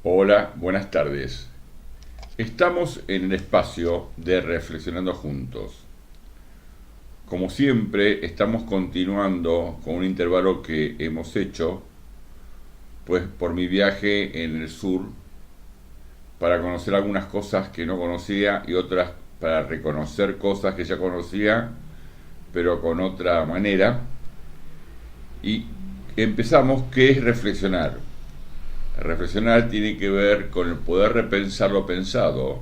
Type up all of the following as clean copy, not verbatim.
Hola, buenas tardes. Estamos en el espacio de Reflexionando Juntos. Como siempre, estamos continuando con un intervalo que hemos hecho, pues por mi viaje en el sur, para conocer algunas cosas que no conocía y otras para reconocer cosas que ya conocía, pero con otra manera. Y empezamos, ¿qué es reflexionar? Reflexionar tiene que ver con el poder repensar lo pensado,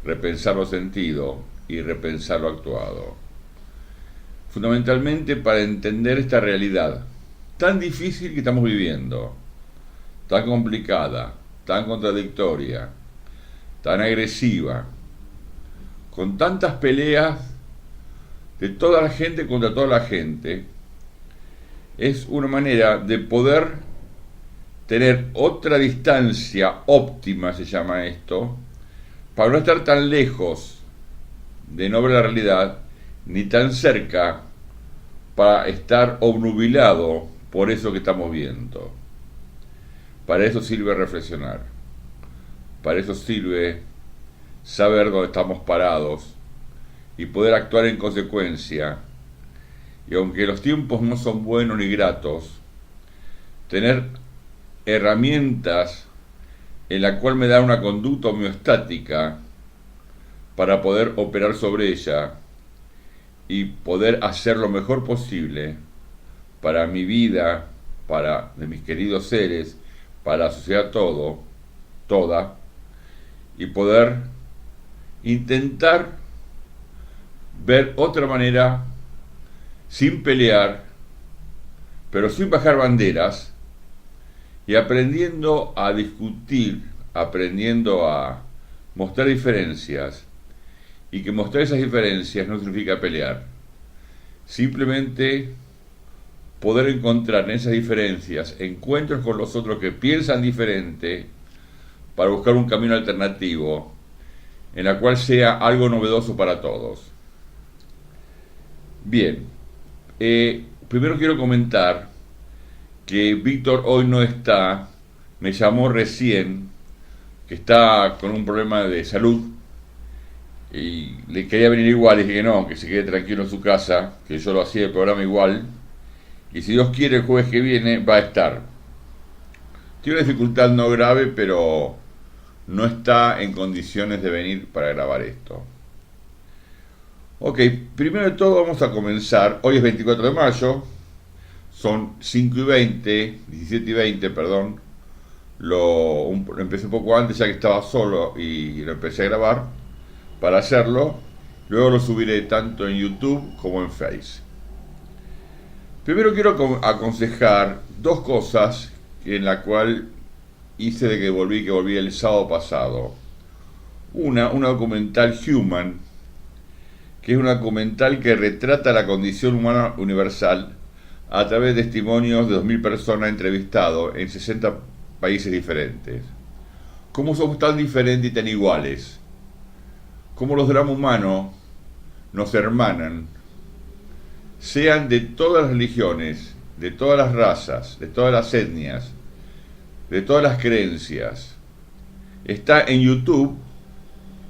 repensar lo sentido y repensar lo actuado. Fundamentalmente para entender esta realidad tan difícil que estamos viviendo, tan complicada, tan contradictoria, tan agresiva, con tantas peleas de toda la gente contra toda la gente, es una manera de poder tener otra distancia óptima, se llama esto, para no estar tan lejos de no ver la realidad, ni tan cerca para estar obnubilado por eso que estamos viendo. Para eso sirve reflexionar, para eso sirve saber dónde estamos parados y poder actuar en consecuencia. Y aunque los tiempos no son buenos ni gratos, tener herramientas en la cual me da una conducta homeostática para poder operar sobre ella y poder hacer lo mejor posible para mi vida, para de mis queridos seres, para la sociedad toda, y poder intentar ver otra manera sin pelear, pero sin bajar banderas, y aprendiendo a discutir, aprendiendo a mostrar diferencias, y que mostrar esas diferencias no significa pelear. Simplemente poder encontrar en esas diferencias encuentros con los otros que piensan diferente para buscar un camino alternativo en la cual sea algo novedoso para todos. Bien, primero quiero comentar que Víctor hoy no está, me llamó recién, que está con un problema de salud, y le quería venir igual, y dije que no, que se quede tranquilo en su casa, que yo lo hacía el programa igual, y si Dios quiere el jueves que viene va a estar. Tiene una dificultad no grave, pero no está en condiciones de venir para grabar esto. Ok, primero de todo vamos a comenzar, hoy es 24 de mayo, son 5 y 20, 17 y 20, perdón, empecé un poco antes ya que estaba solo y lo empecé a grabar para hacerlo, luego lo subiré tanto en YouTube como en Face. Primero quiero aconsejar dos cosas en la cual hice de que volví el sábado pasado. Una documental Human, que es un documental que retrata la condición humana universal a través de testimonios de 2000 personas entrevistados en 60 países diferentes. ¿Cómo somos tan diferentes y tan iguales? ¿Cómo los dramas humanos nos hermanan? Sean de todas las religiones, de todas las razas, de todas las etnias, de todas las creencias. Está en YouTube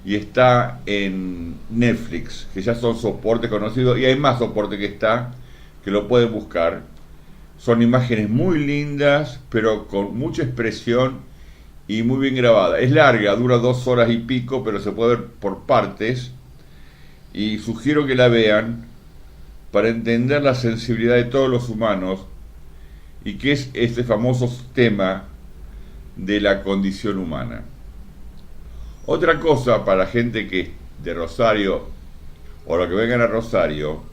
y está en Netflix, que ya son soportes conocidos, y hay más soporte que lo pueden buscar. Son imágenes muy lindas, pero con mucha expresión y muy bien grabada. Es larga, dura 2 horas y pico, pero se puede ver por partes, y sugiero que la vean para entender la sensibilidad de todos los humanos y qué es este famoso tema de la condición humana. Otra cosa para la gente que es de Rosario o los que vengan a Rosario,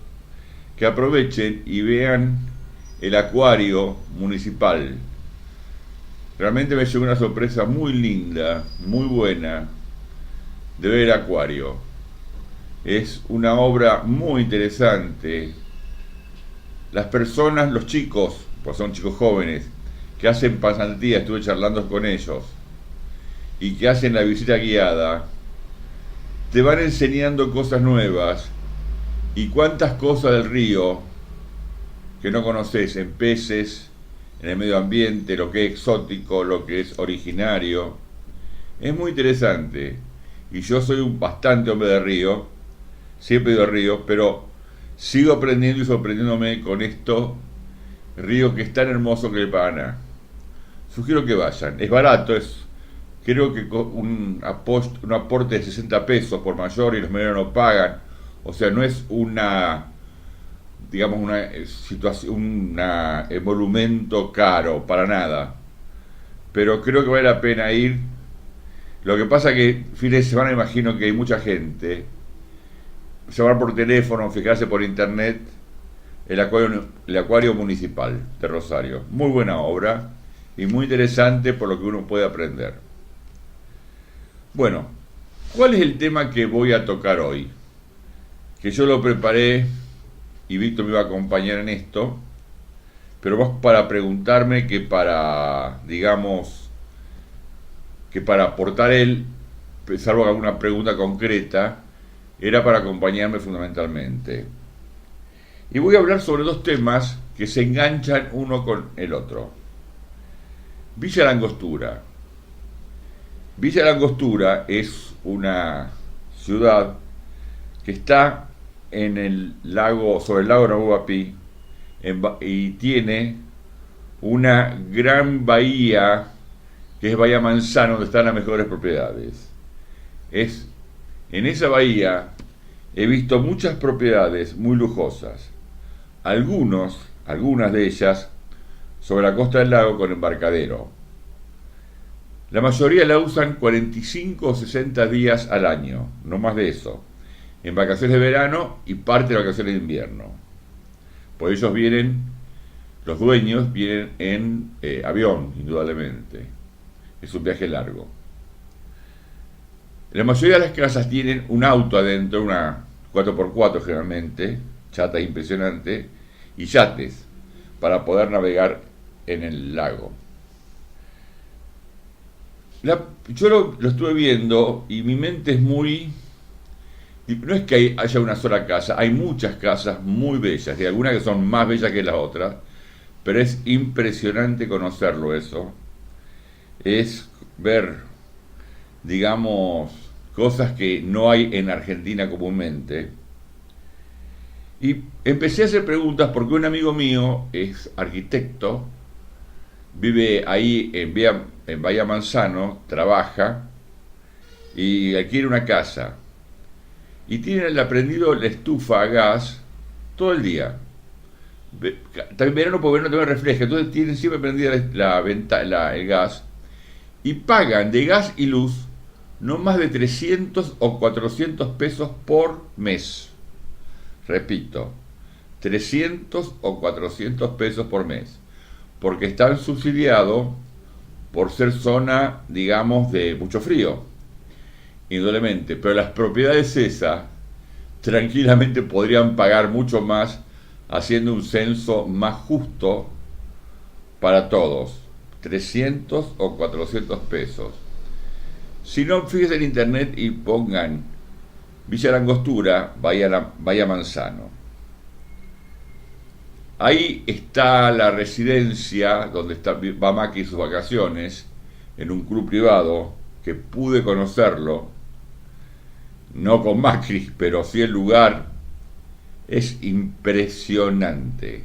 que aprovechen y vean el acuario municipal. Realmente me llegó una sorpresa muy linda, muy buena, de ver el acuario. Es una obra muy interesante. Las personas, los chicos, pues son chicos jóvenes, que hacen pasantía, estuve charlando con ellos, y que hacen la visita guiada, te van enseñando cosas nuevas, y cuántas cosas del río que no conoces, en peces, en el medio ambiente, lo que es exótico, lo que es originario. Es muy interesante. Y yo soy un bastante hombre de río, siempre he ido al río, pero sigo aprendiendo y sorprendiéndome con esto, río que es tan hermoso que el Paraná. Sugiero que vayan. Es barato, creo que un aporte de 60 pesos por mayor y los menores no pagan. O sea, no es digamos, una situación, un emolumento caro, para nada. Pero creo que vale la pena ir. Lo que pasa que fines de semana imagino que hay mucha gente. Llamar por teléfono, fijarse por internet, el acuario municipal de Rosario. Muy buena obra y muy interesante por lo que uno puede aprender. Bueno, ¿cuál es el tema que voy a tocar hoy? Que yo lo preparé y Víctor me iba a acompañar en esto, pero más para preguntarme que para, digamos, que para aportar él, salvo alguna pregunta concreta, era para acompañarme fundamentalmente. Y voy a hablar sobre dos temas que se enganchan uno con el otro. Villa La Angostura. Villa La Angostura es una ciudad que está en el lago, sobre el lago Nahuatl, y tiene una gran bahía que es Bahía Manzano, donde están las mejores propiedades. En esa bahía he visto muchas propiedades muy lujosas, algunas de ellas sobre la costa del lago con embarcadero. La mayoría la usan 45 o 60 días al año, no más de eso, en vacaciones de verano y parte de vacaciones de invierno. Por ellos los dueños vienen en avión, indudablemente. Es un viaje largo. La mayoría de las casas tienen un auto adentro, una 4x4 generalmente, chata impresionante, y yates para poder navegar en el lago. Yo lo estuve viendo y mi mente es muy... No es que haya una sola casa, hay muchas casas muy bellas, y algunas que son más bellas que las otras, pero es impresionante conocerlo eso. Es ver, digamos, cosas que no hay en Argentina comúnmente. Y empecé a hacer preguntas porque un amigo mío es arquitecto, vive ahí en Bahía Manzano, trabaja y adquiere una casa. Y tiene prendido la estufa a gas todo el día. También verano por verano también refleja, entonces tienen siempre prendida el gas y pagan de gas y luz no más de 300 o 400 pesos por mes. Repito, 300 o 400 pesos por mes, porque están subsidiados por ser zona, digamos, de mucho frío, indudablemente, pero las propiedades esas tranquilamente podrían pagar mucho más haciendo un censo más justo para todos, 300 o 400 pesos. Si no, fíjense en internet y pongan Villa La Angostura, Bahía Manzano. Ahí está la residencia donde va Macri sus vacaciones, en un club privado que pude conocerlo, no con Macri, pero sí el lugar. Es impresionante.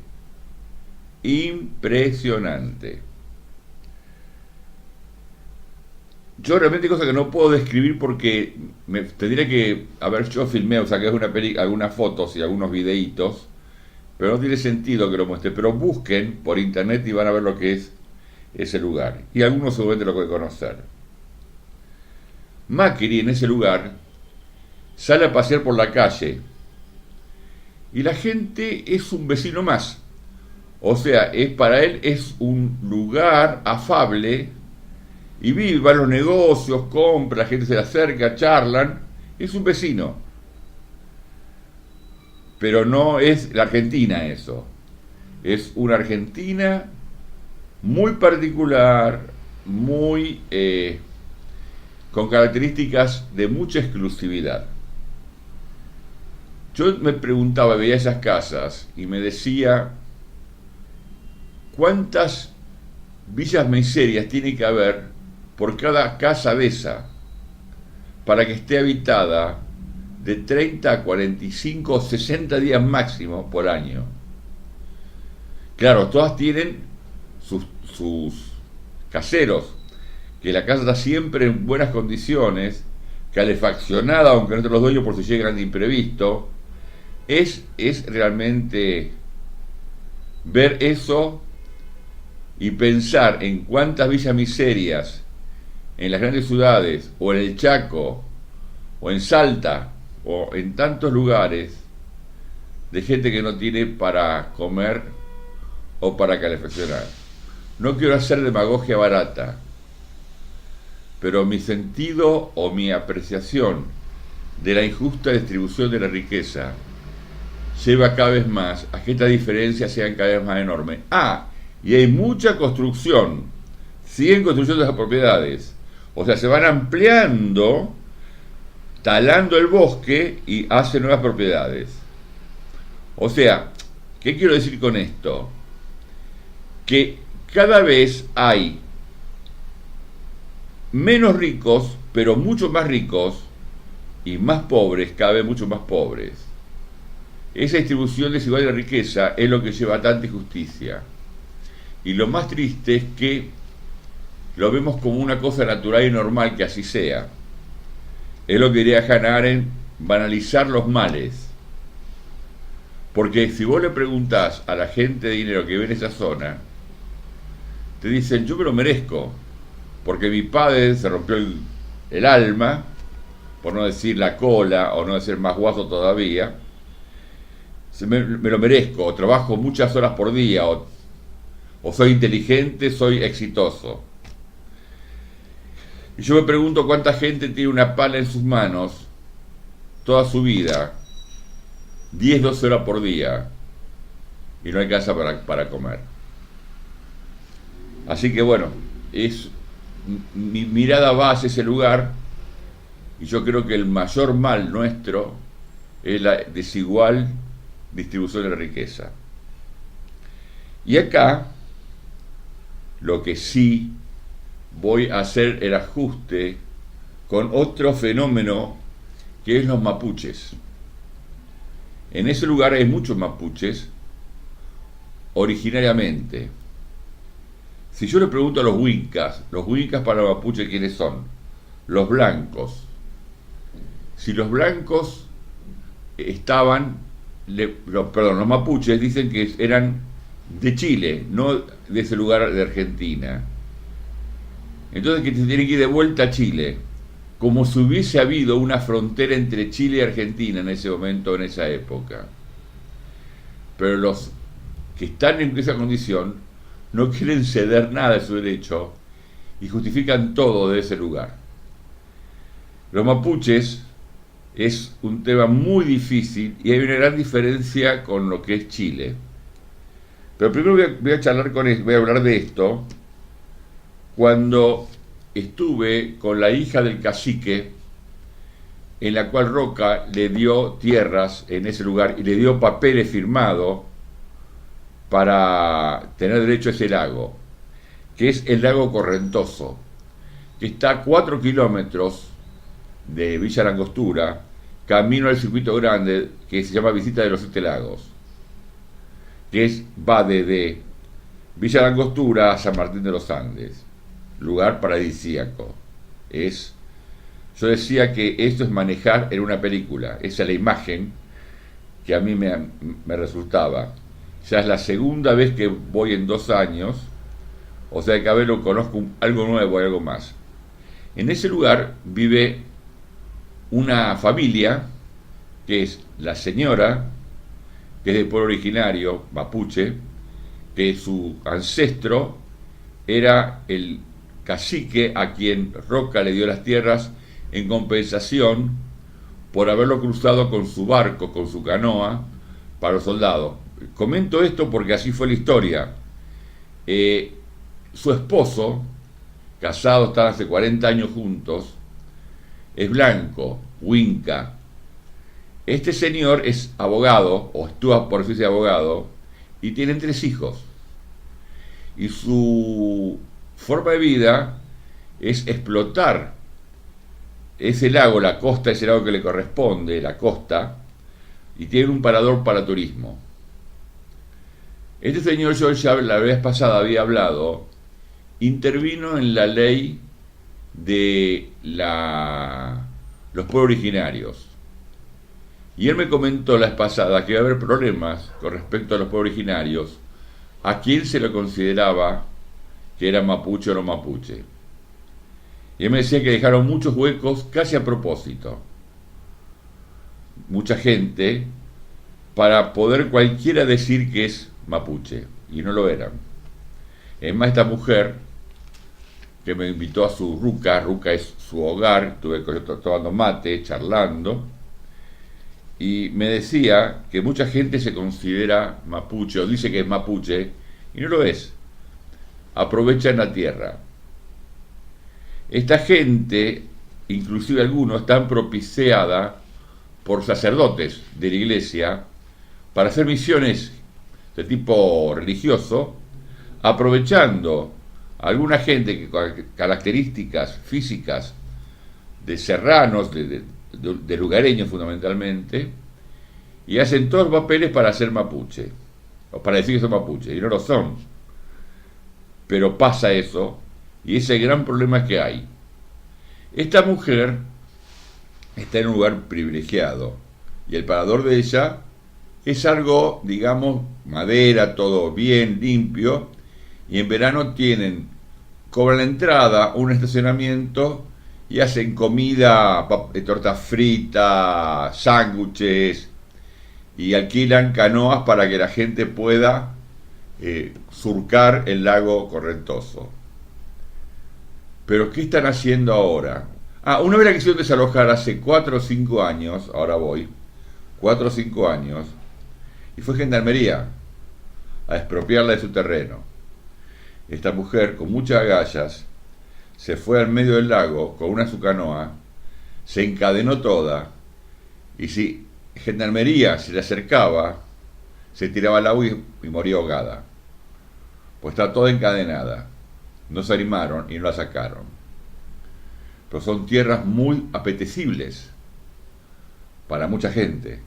Impresionante. Yo realmente hay cosas que no puedo describir porque tendría que haber yo filmé, o sea, que es algunas fotos y algunos videitos, pero no tiene sentido que lo muestre. Pero busquen por internet y van a ver lo que es ese lugar. Y algunos seguramente lo pueden conocer. Macri en ese lugar sale a pasear por la calle y la gente es un vecino más. O sea, para él es un lugar afable y van los negocios, compra, la gente se le acerca, charlan, es un vecino. Pero no es la Argentina eso. Es una Argentina muy particular, muy con características de mucha exclusividad. Yo me preguntaba, veía esas casas y me decía, ¿cuántas villas miserias tiene que haber por cada casa de esa, para que esté habitada de 30 a 45 o 60 días máximo por año. Claro, todas tienen sus caseros, que la casa está siempre en buenas condiciones, calefaccionada, aunque no te los dueños por si llegan de imprevisto. Es realmente ver eso y pensar en cuántas villas miserias en las grandes ciudades, o en el Chaco, o en Salta, o en tantos lugares, de gente que no tiene para comer o para calefaccionar. No quiero hacer demagogia barata, pero mi sentido o mi apreciación de la injusta distribución de la riqueza lleva cada vez más a que estas diferencias sean cada vez más enormes. Y hay mucha construcción, siguen construyendo las propiedades, o sea, se van ampliando, talando el bosque y hacen nuevas propiedades. O sea, ¿qué quiero decir con esto? Que cada vez hay menos ricos, pero mucho más ricos, y más pobres, cada vez mucho más pobres. Esa distribución desigual de la riqueza es lo que lleva a tanta injusticia. Y lo más triste es que lo vemos como una cosa natural y normal que así sea. Es lo que diría Hannah Arendt, banalizar los males. Porque si vos le preguntás a la gente de dinero que vive en esa zona, te dicen, yo me lo merezco, porque mi padre se rompió el alma, por no decir la cola, o no decir más guaso todavía, me lo merezco, o trabajo muchas horas por día, o soy inteligente, soy exitoso. Y yo me pregunto cuánta gente tiene una pala en sus manos toda su vida, 10, 12 horas por día, y no alcanza para comer. Así que bueno, mi mirada va hacia ese lugar, y yo creo que el mayor mal nuestro es la desigual distribución de la riqueza. Y acá, lo que sí voy a hacer el ajuste con otro fenómeno que es los mapuches. En ese lugar hay muchos mapuches originariamente. Si yo le pregunto a los huincas para los mapuches, ¿quiénes son? Los blancos. Si los blancos los mapuches dicen que eran de Chile, no de ese lugar de Argentina. Entonces que se tienen que ir de vuelta a Chile, como si hubiese habido una frontera entre Chile y Argentina en ese momento, en esa época. Pero los que están en esa condición no quieren ceder nada de su derecho y justifican todo de ese lugar. Los mapuches es un tema muy difícil y hay una gran diferencia con lo que es Chile. Pero primero voy a hablar de esto. Cuando estuve con la hija del cacique, en la cual Roca le dio tierras en ese lugar y le dio papeles firmados para tener derecho a ese lago, que es el lago Correntoso, que está a 4 kilómetros de Villa Langostura, camino al circuito grande que se llama Visita de los 7 Lagos, que va desde Villa Langostura a San Martín de los Andes, lugar paradisíaco. Yo decía que esto es manejar en una película, esa es la imagen que a mí me resultaba. Ya es la segunda vez que voy en 2 años, o sea que a ver, lo conozco algo nuevo, algo más. En ese lugar vive una familia que es la señora, que es del pueblo originario, mapuche, que su ancestro era el cacique a quien Roca le dio las tierras en compensación por haberlo cruzado con su barco, con su canoa, para los soldados. Comento esto porque así fue la historia. Su esposo, casados, están hace 40 años juntos, es blanco, huinca. Este señor es abogado, o estuvo por decirse abogado, y tienen 3 hijos. y su forma de vida es explotar ese lago, la costa, ese lago que le corresponde, la costa, y tiene un parador para turismo. Este señor, yo ya la vez pasada había hablado, intervino en la ley de los pueblos originarios. Y él me comentó la vez pasada que iba a haber problemas con respecto a los pueblos originarios, a quién se lo consideraba que era mapuche o no mapuche. Y él me decía que dejaron muchos huecos casi a propósito. Mucha gente para poder cualquiera decir que es mapuche, y no lo eran. Es más, esta mujer que me invitó a su ruca es su hogar, estuve tomando mate, charlando, y me decía que mucha gente se considera mapuche, o dice que es mapuche, y no lo es. Aprovechan la tierra. Esta gente, inclusive algunos, están propiciada por sacerdotes de la iglesia para hacer misiones de tipo religioso, aprovechando a alguna gente que con características físicas de serranos, de lugareños fundamentalmente, y hacen todos los papeles para ser mapuche, o para decir que son mapuche, y no lo son. Pero pasa eso, y ese gran problema que hay. Esta mujer está en un lugar privilegiado, y el parador de ella es algo, digamos, madera, todo bien, limpio, y en verano cobran la entrada, un estacionamiento, y hacen comida, tortas fritas, sándwiches, y alquilan canoas para que la gente pueda surcar el lago Correntoso. Pero ¿qué están haciendo ahora? Una vez la quisieron desalojar hace 4 o 5 años, ahora voy, 4 o 5 años, y fue Gendarmería a expropiarla de su terreno. Esta mujer, con muchas agallas, se fue al medio del lago con una su canoa, se encadenó toda, y si Gendarmería se le acercaba, se tiraba al agua y moría ahogada. Pues está toda encadenada. No se animaron y no la sacaron. Pero son tierras muy apetecibles para mucha gente.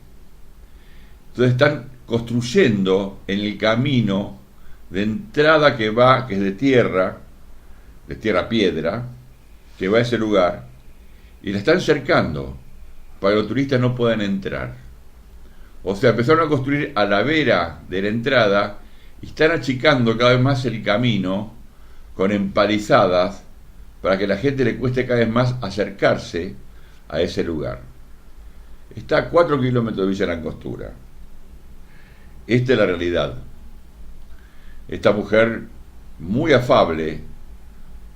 Entonces están construyendo en el camino de entrada que es de tierra piedra, que va a ese lugar, y la están cercando para que los turistas no puedan entrar. O sea, empezaron a construir a la vera de la entrada y están achicando cada vez más el camino con empalizadas para que a la gente le cueste cada vez más acercarse a ese lugar. Está a 4 kilómetros de Villa Langostura. Esta es la realidad. Esta mujer muy afable,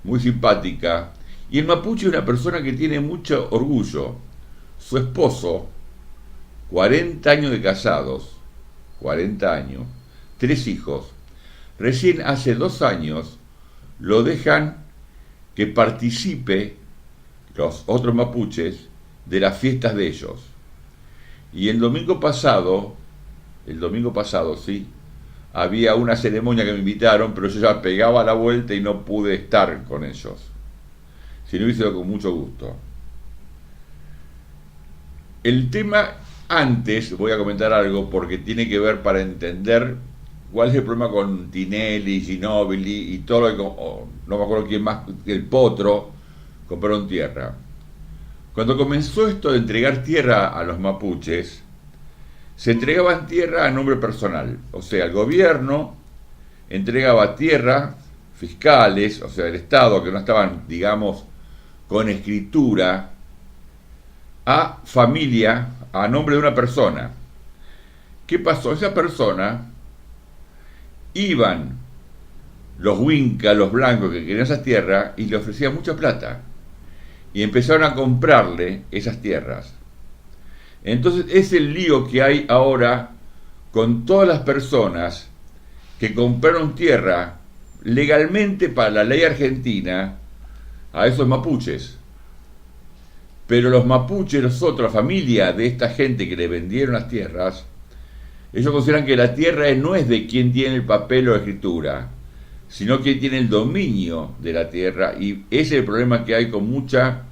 muy simpática, y el mapuche es una persona que tiene mucho orgullo. Su esposo, 40 años de casados, 40 años, 3 hijos, recién hace 2 años lo dejan que participe los otros mapuches de las fiestas de ellos. Y el domingo pasado, sí, había una ceremonia que me invitaron, pero yo ya pegaba la vuelta y no pude estar con ellos. Si no, hubiese ido con mucho gusto. El tema, antes voy a comentar algo porque tiene que ver para entender cuál es el problema con Tinelli, Ginóbili y todo lo que, no me acuerdo quién más, el Potro, compraron tierra. Cuando comenzó esto de entregar tierra a los mapuches, se entregaban tierra a nombre personal, o sea, el gobierno entregaba tierra, fiscales, o sea, el Estado, que no estaban, digamos, con escritura, a familia, a nombre de una persona. ¿Qué pasó? Esa persona, iban los huincas, los blancos que querían esas tierras, y le ofrecían mucha plata, y empezaron a comprarle esas tierras. Entonces es el lío que hay ahora con todas las personas que compraron tierra legalmente para la ley argentina a esos mapuches. Pero los mapuches, los otros, la familia de esta gente que le vendieron las tierras, ellos consideran que la tierra no es de quien tiene el papel o la escritura, sino que tiene el dominio de la tierra, y ese es el problema que hay con mucha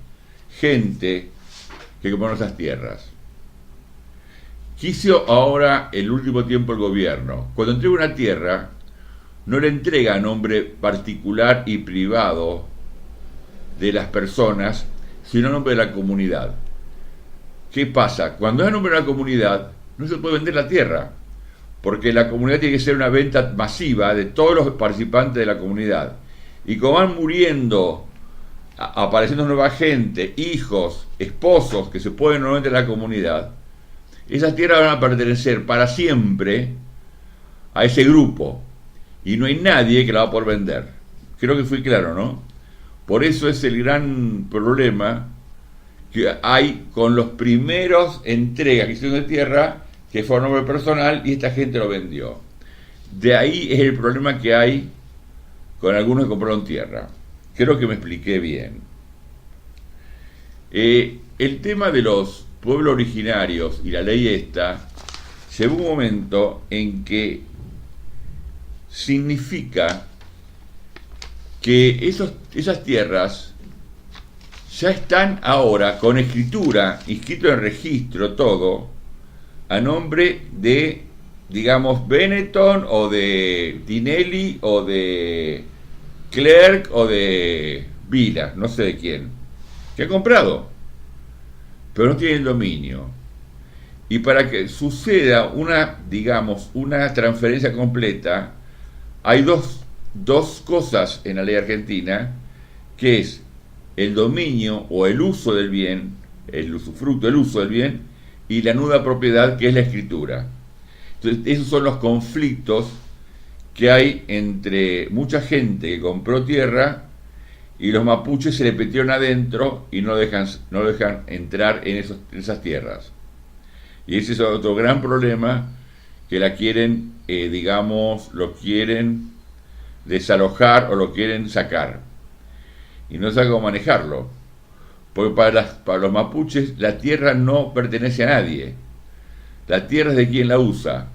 gente que compró esas tierras. Quiso ahora, el último tiempo, el gobierno, cuando entrega una tierra, no le entrega a nombre particular y privado de las personas, sino a nombre de la comunidad. ¿Qué pasa? Cuando es a nombre de la comunidad, no se puede vender la tierra, porque la comunidad tiene que ser una venta masiva de todos los participantes de la comunidad. Y como van muriendo, apareciendo nueva gente, hijos, esposos que se pueden nuevamente en la comunidad, esas tierras van a pertenecer para siempre a ese grupo, y no hay nadie que la va a poder vender. Creo que fui claro, ¿no? Por eso es el gran problema que hay con los primeros entregas que hicieron de tierra, que fue a nombre personal, y esta gente lo vendió. De ahí es el problema que hay con algunos que compraron tierra. Creo que me expliqué bien. El tema de los pueblos originarios y la ley esta, llegó un momento en que significa que esas tierras ya están ahora con escritura, inscrito en registro, todo, a nombre de, digamos, Benetton o de Tinelli o de Clerc o de Vila, no sé de quién, que ha comprado, pero no tienen dominio. Y para que suceda una, digamos, una transferencia completa, hay dos cosas en la ley argentina, que es el dominio o el uso del bien, el usufructo, el uso del bien, y la nuda propiedad, que es la escritura. Entonces, esos son los conflictos que hay entre mucha gente que compró tierra y los mapuches se le metieron adentro y no dejan entrar en esas tierras. Y ese es otro gran problema, que la quieren, digamos, lo quieren desalojar o lo quieren sacar. Y no sabe cómo manejarlo. Porque para los mapuches la tierra no pertenece a nadie. La tierra es de quien la usa.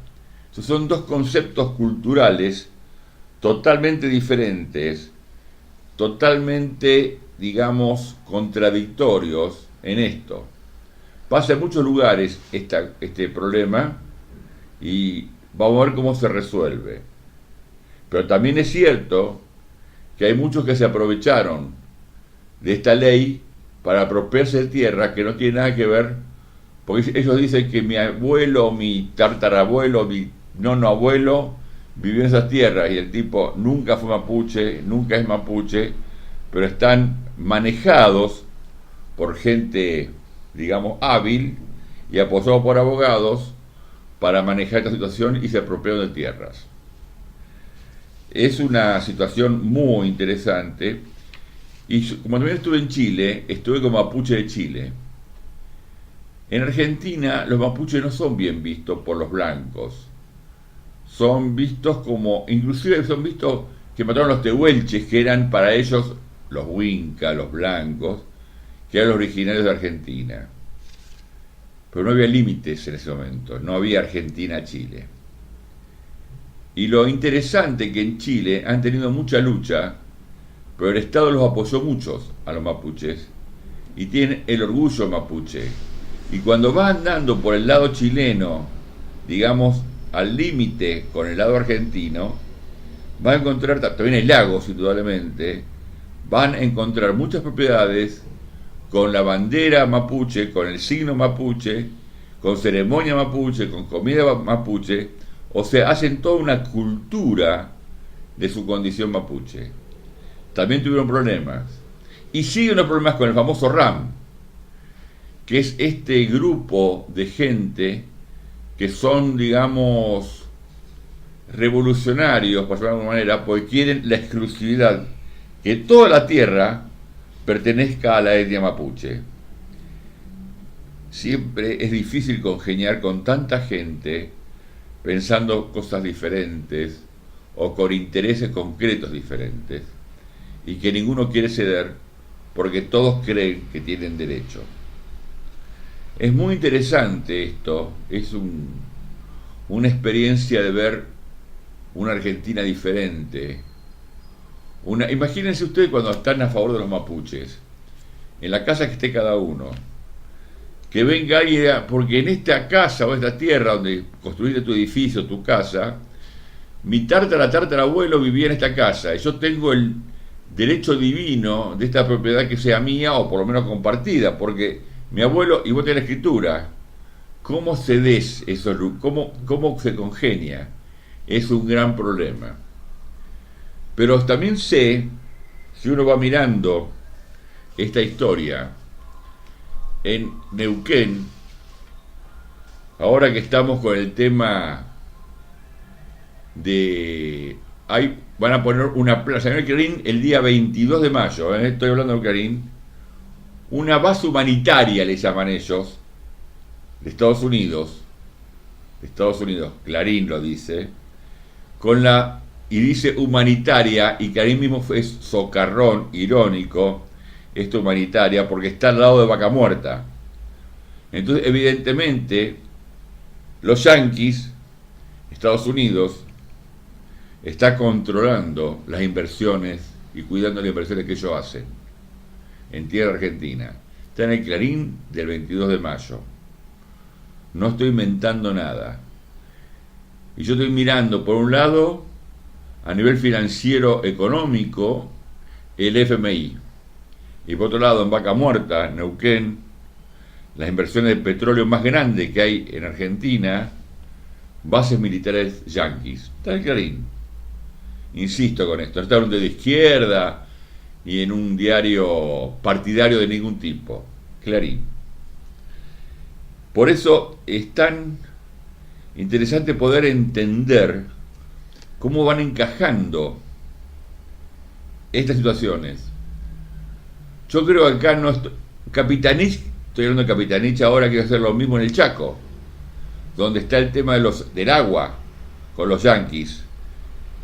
Entonces son dos conceptos culturales totalmente diferentes, totalmente, digamos, contradictorios en esto. Pasa en muchos lugares este problema y vamos a ver cómo se resuelve. Pero también es cierto que hay muchos que se aprovecharon de esta ley para apropiarse de tierra que no tiene nada que ver, porque ellos dicen que mi abuelo, mi tartarabuelo, mi nono abuelo vivió en esas tierras, y el tipo nunca fue mapuche, nunca es mapuche, pero están manejados por gente, digamos, hábil y apoyados por abogados para manejar esta situación, y se apropiaron de tierras. Es una situación muy interesante. Y como también estuve en Chile, estuve como mapuche de Chile. En Argentina los mapuches no son bien vistos por los blancos. Son vistos como, inclusive son vistos que mataron los tehuelches, que eran para ellos los huincas, los blancos, que eran los originarios de Argentina. Pero no había límites en ese momento, no había Argentina-Chile. Y lo interesante que en Chile han tenido mucha lucha, pero el Estado los apoyó muchos a los mapuches y tienen el orgullo mapuche. Y cuando va andando por el lado chileno, digamos, al límite con el lado argentino, va a encontrar, también hay lagos indudablemente, van a encontrar muchas propiedades con la bandera mapuche, con el signo mapuche, con ceremonia mapuche, con comida mapuche. O sea, hacen toda una cultura de su condición mapuche. También tuvieron problemas. Y siguen los problemas con el famoso RAM, que es este grupo de gente que son, digamos, revolucionarios, por llamarlo de alguna manera, porque quieren la exclusividad, que toda la tierra pertenezca a la etnia mapuche. Siempre es difícil congeniar con tanta gente pensando cosas diferentes o con intereses concretos diferentes, y que ninguno quiere ceder porque todos creen que tienen derecho. Es muy interesante esto, es una experiencia de ver una Argentina diferente, Imagínense ustedes cuando están a favor de los mapuches, en la casa que esté cada uno, que venga alguien, porque en esta casa o esta tierra donde construiste tu edificio, tu casa, mi tártara-tártara-abuelo vivía en esta casa, y yo tengo el derecho divino de esta propiedad que sea mía, o por lo menos compartida, porque mi abuelo, y vos tenés la escritura, ¿cómo se eso? ¿Cómo se congenia? Es un gran problema. Pero también sé, si uno va mirando esta historia, en Neuquén, ahora que estamos con el tema van a poner una plaza en el Clarín el día 22 de mayo, estoy hablando del Clarín, una base humanitaria le llaman ellos, de Estados Unidos, Clarín lo dice, y dice humanitaria, y Clarín mismo es socarrón, irónico, esto humanitaria, porque está al lado de Vaca Muerta. Entonces, evidentemente, los yanquis, Estados Unidos, está controlando las inversiones y cuidando las inversiones que ellos hacen en tierra argentina. Está en el Clarín del 22 de mayo. No estoy inventando nada. Y yo estoy mirando, por un lado, a nivel financiero económico, el FMI. Y por otro lado, en Vaca Muerta, Neuquén, las inversiones de petróleo más grandes que hay en Argentina, bases militares yanquis. Está en el Clarín. Insisto con esto, no está hablando de izquierda ni en un diario partidario de ningún tipo. Clarín. Por eso es tan interesante poder entender cómo van encajando estas situaciones. Yo creo que acá no Capitanich, estoy hablando de Capitanich ahora, quiero hacer lo mismo en el Chaco, donde está el tema del agua con los yanquis.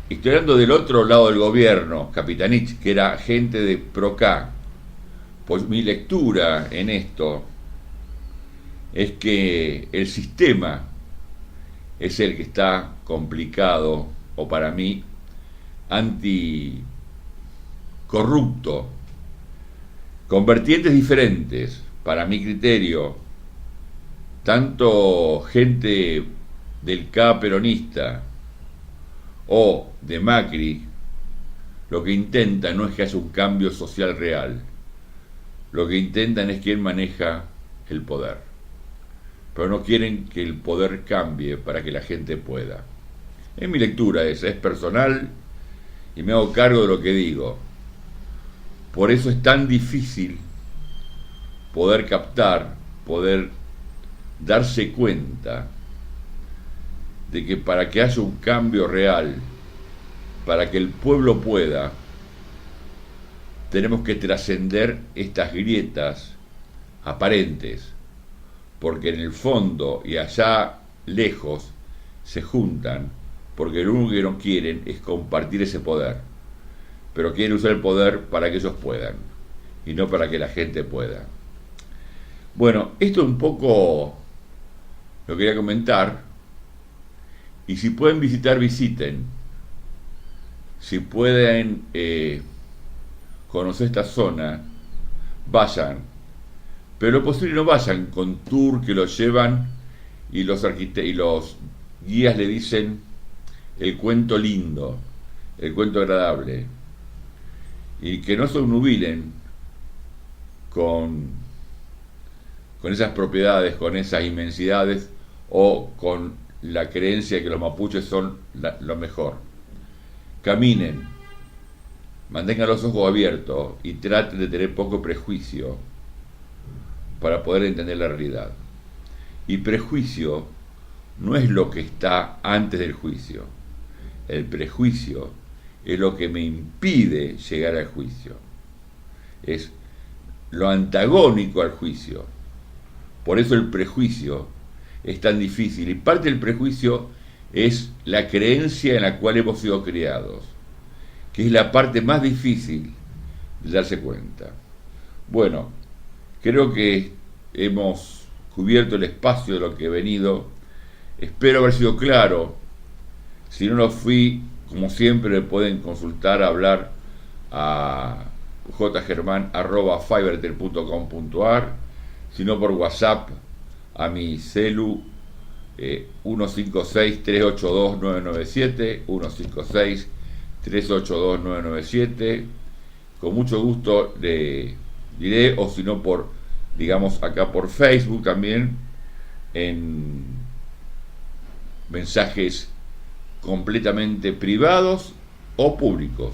Estoy hablando del otro lado del gobierno, Capitanich, que era gente de Procá. Pues mi lectura en esto es que el sistema es el que está complicado, o para mí, anticorrupto, con vertientes diferentes, para mi criterio, tanto gente del K peronista o de Macri, lo que intentan no es que haya un cambio social real, lo que intentan es quién maneja el poder, pero no quieren que el poder cambie para que la gente pueda. Es mi lectura esa, es personal y me hago cargo de lo que digo. Por eso es tan difícil poder captar, poder darse cuenta de que para que haya un cambio real, para que el pueblo pueda, tenemos que trascender estas grietas aparentes, porque en el fondo y allá lejos se juntan, porque lo único que no quieren es compartir ese poder, pero quieren usar el poder para que ellos puedan, y no para que la gente pueda. Bueno, esto un poco lo quería comentar, y si pueden visitar, visiten. Si pueden conocer esta zona, vayan. Pero lo posible no vayan con tour que los llevan y los guías le dicen el cuento lindo, el cuento agradable. Y que no se obnubilen con esas propiedades, con esas inmensidades, o con la creencia de que los mapuches son lo mejor. Caminen, mantengan los ojos abiertos y traten de tener poco prejuicio para poder entender la realidad. Y prejuicio no es lo que está antes del juicio. El prejuicio es lo que me impide llegar al juicio. Es lo antagónico al juicio. Por eso el prejuicio es tan difícil. Y parte del prejuicio es la creencia en la cual hemos sido criados, que es la parte más difícil de darse cuenta. Bueno, creo que hemos cubierto el espacio de lo que he venido. Espero haber sido claro. Si no lo fui, como siempre, pueden consultar, hablar a jgerman@fivertel.com.ar, sino por WhatsApp a mi celu 156-382-997, 156-382-997. Con mucho gusto le diré, o si no por, digamos, acá por Facebook también, en mensajes completamente privados o públicos.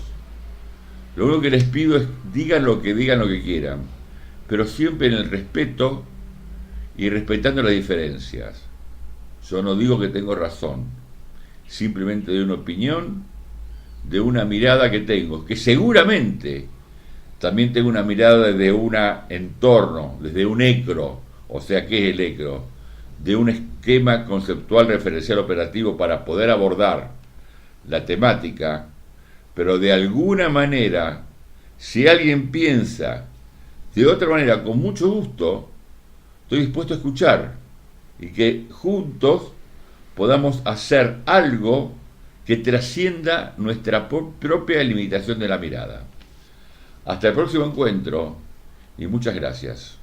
Lo único que les pido es digan lo que quieran, pero siempre en el respeto y respetando las diferencias. Yo no digo que tengo razón, simplemente doy una opinión de una mirada que tengo, que seguramente también tengo una mirada desde un entorno, desde un ECRO, o sea, ¿qué es el ECRO? De un esquema conceptual referencial operativo para poder abordar la temática, pero de alguna manera, si alguien piensa de otra manera, con mucho gusto, estoy dispuesto a escuchar y que juntos podamos hacer algo que trascienda nuestra propia limitación de la mirada. Hasta el próximo encuentro y muchas gracias.